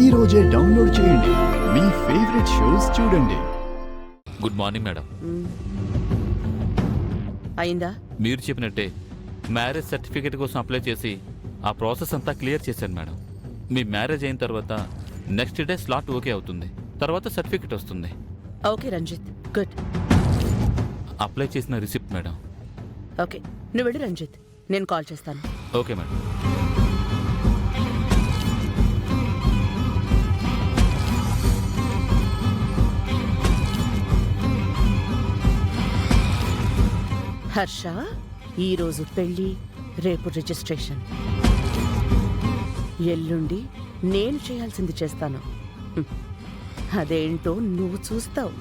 ఈ రోజే డౌన్లోడ్ చేయండి, మీ ఫేవరెట్ షోస్ చూడండి. Good morning madam. అయిందా? మీరు చెప్పినట్టే మ్యారేజ్ సర్టిఫికేట్ కోసం అప్లై చేసి ఆ ప్రాసెస్ అంతా క్లియర్ చేశాను మేడం. మీ మ్యారేజ్ అయిన తర్వాత నెక్స్ట్ డే స్లాట్ ఓకే అవుతుంది, తర్వాత సర్టిఫికేట్ వస్తుంది. Okay Ranjith, good. అప్లై చేసిన రిసిప్ట్ మేడం. ఓకే, నువ్వు వెళ్ళు రంజిత్, నేను కాల్ చేస్తాను. Okay madam. హర్ష, ఈరోజు పెళ్ళి, రేపు రిజిస్ట్రేషన్. ఎల్లుండి నేను చేయాల్సింది చేస్తాను. అదేంటో నువ్వు చూస్తావు.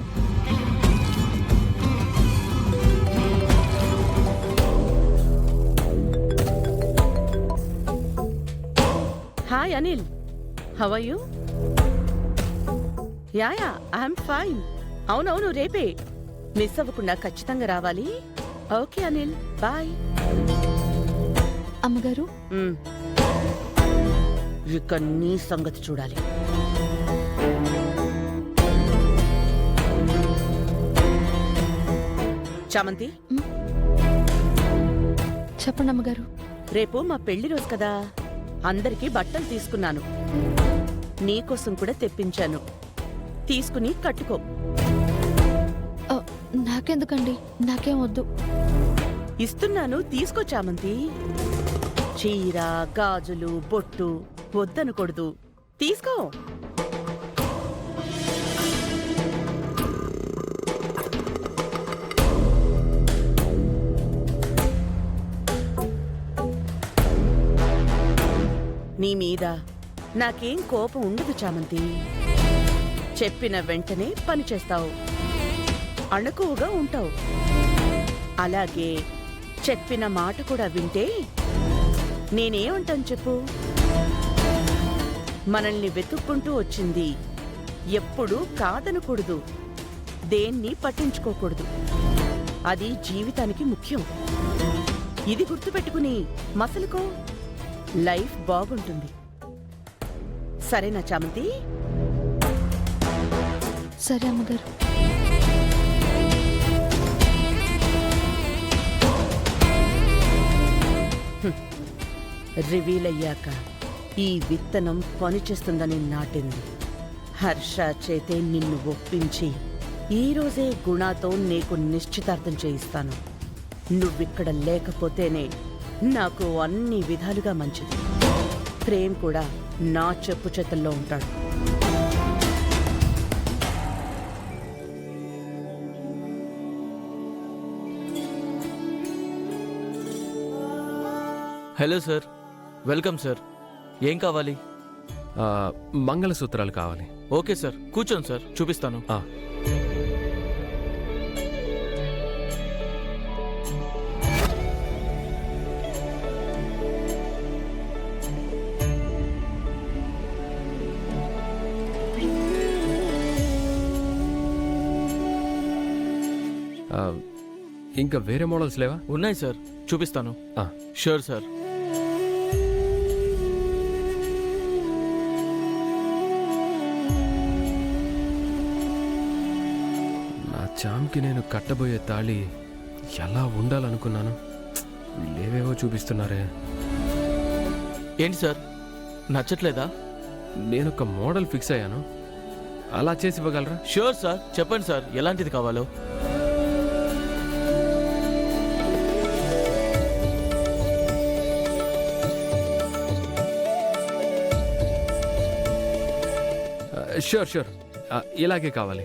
Hi Anil, how are you? Yeah I'm fine. అవునవును, రేపే. మిస్ అవ్వకుండా ఖచ్చితంగా రావాలి. Okay Anil, bye. అమ్మగారు, ఇక నీ సంగతి చూడాలి. చామంతి, చెప్పండి అమ్మగారు. రేపు మా పెళ్లి రోజు కదా, అందరికీ బట్టలు తీసుకున్నాను. నీకోసం కూడా తెప్పించాను. తీసుకుని కట్టుకో. నాకెందుకండి, నాకేం వద్దు. ఇస్తున్నాను, తీసుకో చామంతి. చీర, గాజులు, బొట్టు వద్దనకూడదు, తీసుకో. నీ మీద నాకేం కోపం ఉండదు చామంతి. చెప్పిన వెంటనే పని చేస్తావు, అణకువగా ఉంటావు. అలాగే చెప్పిన మాట కూడా వింటే నేనేమంటాను చెప్పు? మనల్ని వెతుక్కుంటూ వచ్చింది ఎప్పుడూ కాదనకూడదు, దేన్ని పట్టించుకోకూడదు. అది జీవితానికి ముఖ్యం. ఇది గుర్తుపెట్టుకుని మసలుకో, లైఫ్ బాగుంటుంది. సరేనా చామంతి? సరే అమ్మగారు. రివీల్ అయ్యాక ఈ విత్తనం పనిచేస్తుందని నాటింది. హర్ష చేతే నిన్ను ఒప్పించి ఈరోజే గుణాతో నీకు నిశ్చితార్థం చేయిస్తాను. నువ్విక్కడ లేకపోతేనే నాకు అన్ని విధాలుగా మంచిది. ప్రేమ్ కూడా నా చెప్పు చేతుల్లో ఉంటాడు. Hello sir, welcome sir. ఏం కావాలి? మంగళసూత్రాలు కావాలి. ఓకే సార్, కూర్చోండి సార్, చూపిస్తాను. ఇంకా వేరే మోడల్స్ లేవా? ఉన్నాయి సార్, చూపిస్తాను. Sure sir. నా చామ్కి నేను కట్టబోయే తాళి ఎలా ఉండాలనుకున్నాను, వీళ్ళేవేవో చూపిస్తున్నారే. ఏంటి సార్, నచ్చట్లేదా? నేనొక మోడల్ ఫిక్స్ అయ్యాను, అలా చేసి ఇవ్వగలరా? షూర్ సార్, చెప్పండి సార్, ఎలాంటిది కావాలో. షూర్, ఇలాగే కావాలి.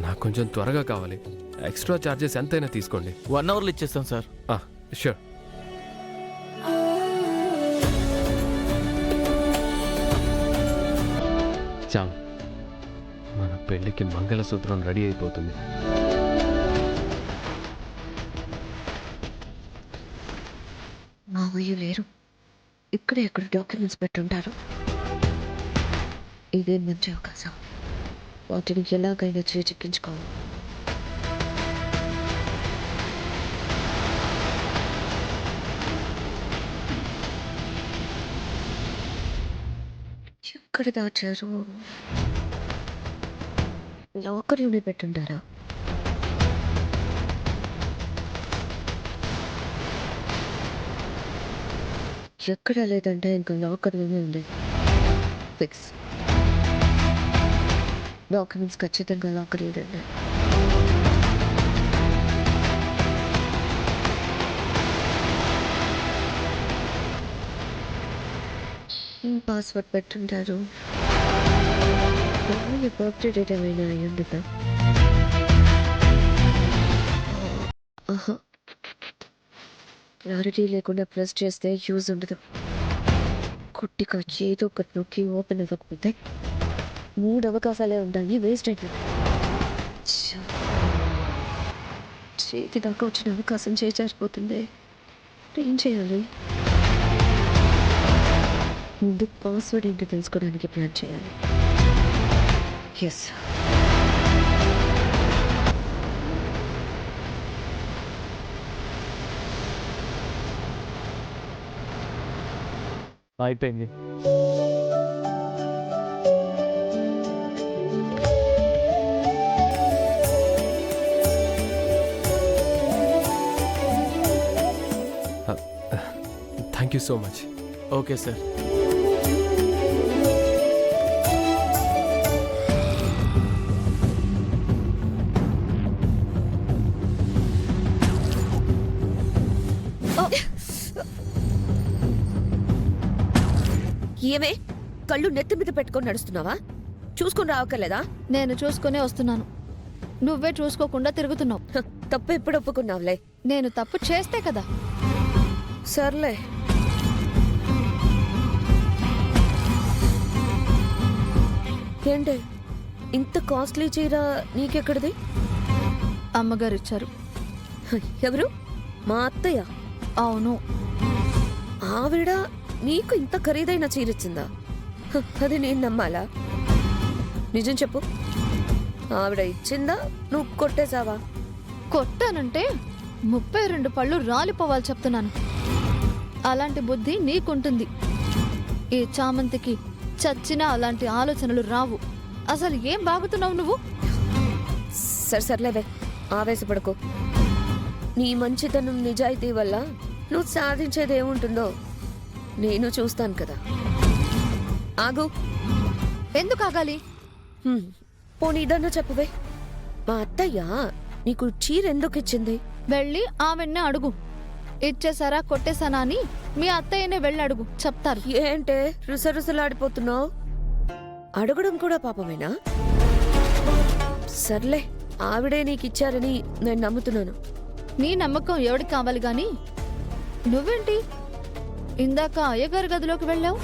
నాకు కొంచెం త్వరగా కావాలి. ఎక్స్ట్రా ఛార్జెస్ ఎంతైనా తీసుకోండి. 1 అవర్లో ఇచ్చేస్తాం సార్. షూర్. చామ్, మన పెళ్ళికి మంగళసూత్రం రెడీ అయిపోతుంది. మావయ్య లేరు, ఇక్కడే ఎక్కడ డాక్యుమెంట్స్ పెట్టుంటారు. ఇదే మంచి అవకాశం, వాటిని ఎలాగైనా చేజిక్కించుకోవాలి. ఎక్కడ దాచారు? Locker unit పెట్టుంటారా? ఎక్కడ లేదంటే ఇంకా లాకర్ ఉంది. ఫిక్స్. డాక్యుమెంట్స్ ఖచ్చితంగా లాకర్ యూనిట్. పాస్వర్డ్ పెట్టుంటారు. బర్త్డే డేట్ ఏమైనా అయ్యుంటుందా? క్లారిటీ లేకుండా ప్రెస్ చేస్తే యూజ్ ఉండదు. కుట్టిగా ఏదో ఒకటి నొక్కి ఓపెన్ అవ్వకపోతే 3 అవకాశాలే ఉంటాయి, వేస్ట్ అయిపోయింది. చేతి దాకా వచ్చిన అవకాశం చేజారిపోతుంది. ఏం చేయాలి? ముందు పాస్వర్డ్ ఏంటో తెలుసుకోవడానికి ప్లాన్ చేయాలి. ఎస్, అయిపోయింది. Thank you so much. Okay sir. ఏమే కళ్ళు నెత్తి మీద పెట్టుకొని నడుస్తున్నావా? చూసుకుని రావక్కర్లేదా? నేను చూసుకునే వస్తున్నాను, నువ్వే చూసుకోకుండా తిరుగుతున్నావు. హ, తప్పు ఎప్పుడు ఒప్పుకున్నావులే. నేను తప్పు చేస్తే కదా. సర్లే. ఏంటి ఇంత కాస్ట్లీ చీర నీకెక్కడిది? అమ్మగారు ఇచ్చారు. హ, ఎవరు? మా అత్తయ్య? అవును. ఆవిడ నీకు ఇంత ఖరీదైన చీర ఇచ్చిందా? హ, అది నేను నమ్మాలా? నిజం చెప్పు, ఆవిడ ఇచ్చిందా నువ్వు కొట్టేశావా? కొట్టానంటే 32 పళ్ళు రాలిపోవాలి చెప్తున్నాను. అలాంటి బుద్ధి నీకుంటుంది. ఈ చామంతికి చచ్చినా అలాంటి ఆలోచనలు రావు. అసలు ఏం బాగుతున్నావు నువ్వు? సర్లేవే, ఆవేశపడకు. నీ మంచితనం నిజాయితీ వల్ల నువ్వు సాధించేది ఏముంటుందో నేను చూస్తాను కదా. ఆగు. ఎందుకు ఆగాలి? పోనీ ఇదన్నా చెప్పువే. మా అత్తయ్య నీకు చీర ఎందుకు ఇచ్చింది? వెళ్ళి ఆమెన్నే అడుగు. ఇచ్చేసారా కొట్టేశానా అని మీ అత్తయ్యనే వెళ్ళి అడుగు, చెప్తారు. ఏంటే రుసరుసలాడిపోతున్నావు? అడగడం కూడా పాపమేనా? సర్లే, ఆవిడే నీకిచ్చారని నేను నమ్ముతున్నాను. నీ నమ్మకం ఎవడికి కావాలి గాని నువ్వేంటి ఇందాక అయ్యగారి గదిలోకి వెళ్ళావు?